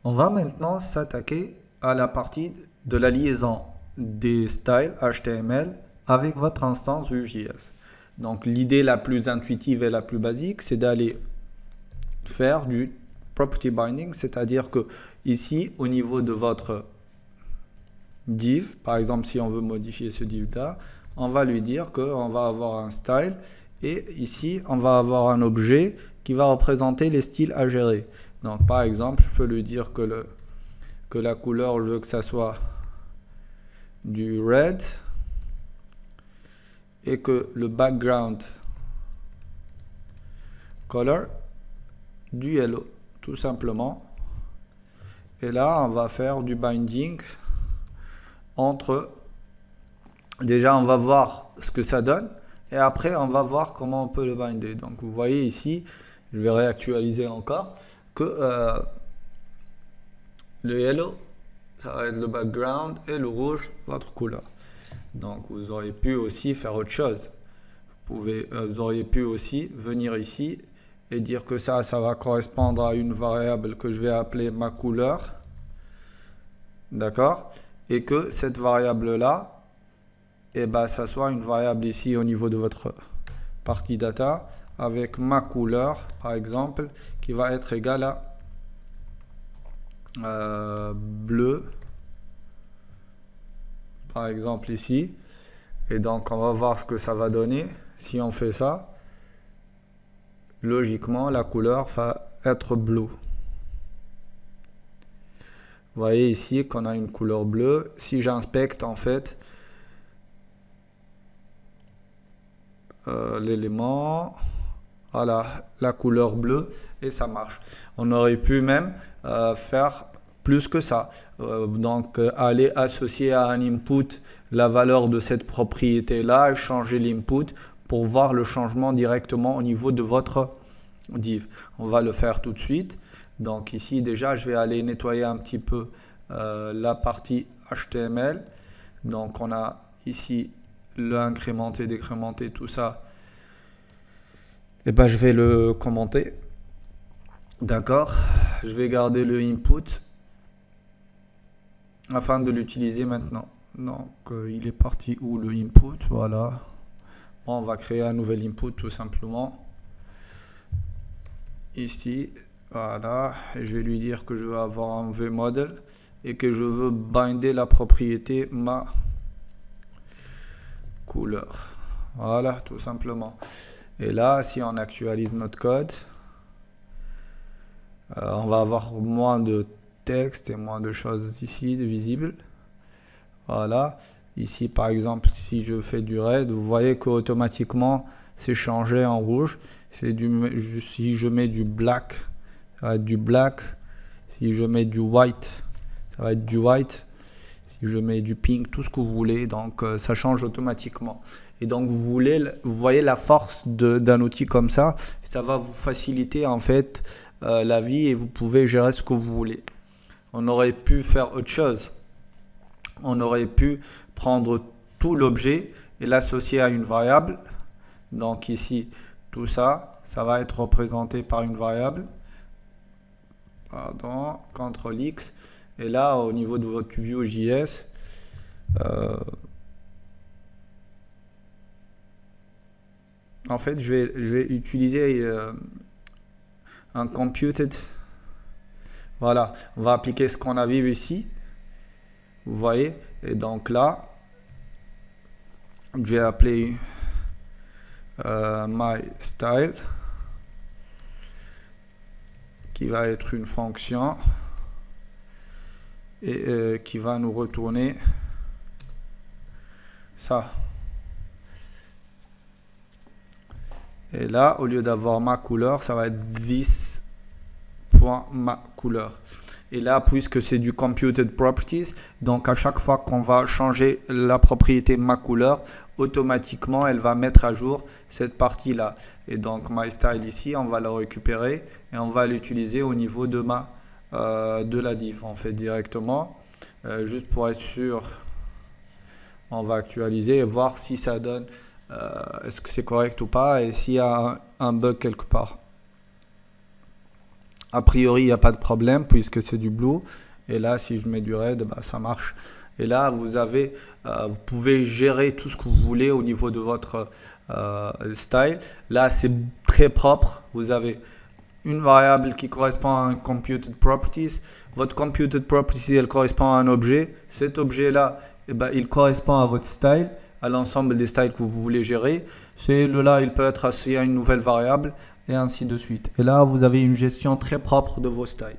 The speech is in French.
On va maintenant s'attaquer à la partie de la liaison des styles HTML avec votre instance Vue.js. Donc l'idée la plus intuitive et la plus basique, c'est d'aller faire du property binding, c'est-à-dire que ici, au niveau de votre div, par exemple, si on veut modifier ce div-là, on va lui dire qu'on va avoir un style et ici, on va avoir un objet qui va représenter les styles à gérer. Donc, par exemple, je peux lui dire que la couleur, je veux que ça soit du red et que le background color du yellow, tout simplement. Et là, on va faire du binding entre... Déjà, on va voir ce que ça donne. Et après, on va voir comment on peut le binder. Donc, vous voyez ici, je vais réactualiser encore, que le yellow, ça va être le background et le rouge, votre couleur. Donc, vous auriez pu aussi faire autre chose. Vous auriez pu aussi venir ici et dire que ça va correspondre à une variable que je vais appeler ma couleur. D'accord? Et que cette variable-là, et ben, ça soit une variable ici au niveau de votre partie data avec ma couleur, par exemple, qui va être égale à bleu, par exemple ici. Et donc, on va voir ce que ça va donner. Si on fait ça, logiquement, la couleur va être bleue. Vous voyez ici qu'on a une couleur bleue. Si j'inspecte, en fait, l'élément, voilà, la couleur bleue, et ça marche. On aurait pu même faire plus que ça. Donc, aller associer à un input la valeur de cette propriété-là, changer l'input pour voir le changement directement au niveau de votre div. On va le faire tout de suite. Donc ici, déjà, je vais aller nettoyer un petit peu la partie HTML. Donc, on a ici le incrémenter, décrémenter, tout ça. Et ben, je vais le commenter. D'accord. Je vais garder le input afin de l'utiliser maintenant. Donc, il est parti où le input? Voilà. Bon, on va créer un nouvel input tout simplement. Ici, voilà. Et je vais lui dire que je veux avoir un vModel et que je veux binder la propriété ma couleur. Voilà, tout simplement. Et là, si on actualise notre code, on va avoir moins de texte et moins de choses ici, de visibles. Voilà. Ici, par exemple, si je fais du red, vous voyez qu'automatiquement, c'est changé en rouge. Si je mets du black, ça va être du black. Si je mets du white, ça va être du white. Si je mets du pink, tout ce que vous voulez, donc ça change automatiquement. Et donc vous voyez la force d'un outil comme ça va vous faciliter en fait la vie et vous pouvez gérer ce que vous voulez. On aurait pu faire autre chose. On aurait pu prendre tout l'objet et l'associer à une variable. Donc ici, tout ça, ça va être représenté par une variable. Pardon, CTRL X. Et là, au niveau de votre Vue.js, en fait, je vais utiliser un computed. Voilà, on va appliquer ce qu'on a vu ici. Vous voyez, et donc là, je vais appeler myStyle, qui va être une fonction et qui va nous retourner ça. Et là, au lieu d'avoir ma couleur, ça va être this.maCouleur. Et là, puisque c'est du computed properties, donc à chaque fois qu'on va changer la propriété ma couleur, automatiquement, elle va mettre à jour cette partie-là. Et donc, myStyle ici, on va la récupérer et on va l'utiliser au niveau de la div, en fait, directement. Juste pour être sûr, on va actualiser et voir si ça donne, est-ce que c'est correct ou pas et s'il y a un bug quelque part. A priori, il n'y a pas de problème puisque c'est du blue. Et là, si je mets du red, bah, ça marche. Et là, vous pouvez gérer tout ce que vous voulez au niveau de votre style. Là, c'est très propre. Vous avez une variable qui correspond à un computed properties. Votre computed properties, elle correspond à un objet. Cet objet-là, eh ben, il correspond à votre style, à l'ensemble des styles que vous voulez gérer. Celui-là, il peut être associé à une nouvelle variable et ainsi de suite. Et là, vous avez une gestion très propre de vos styles.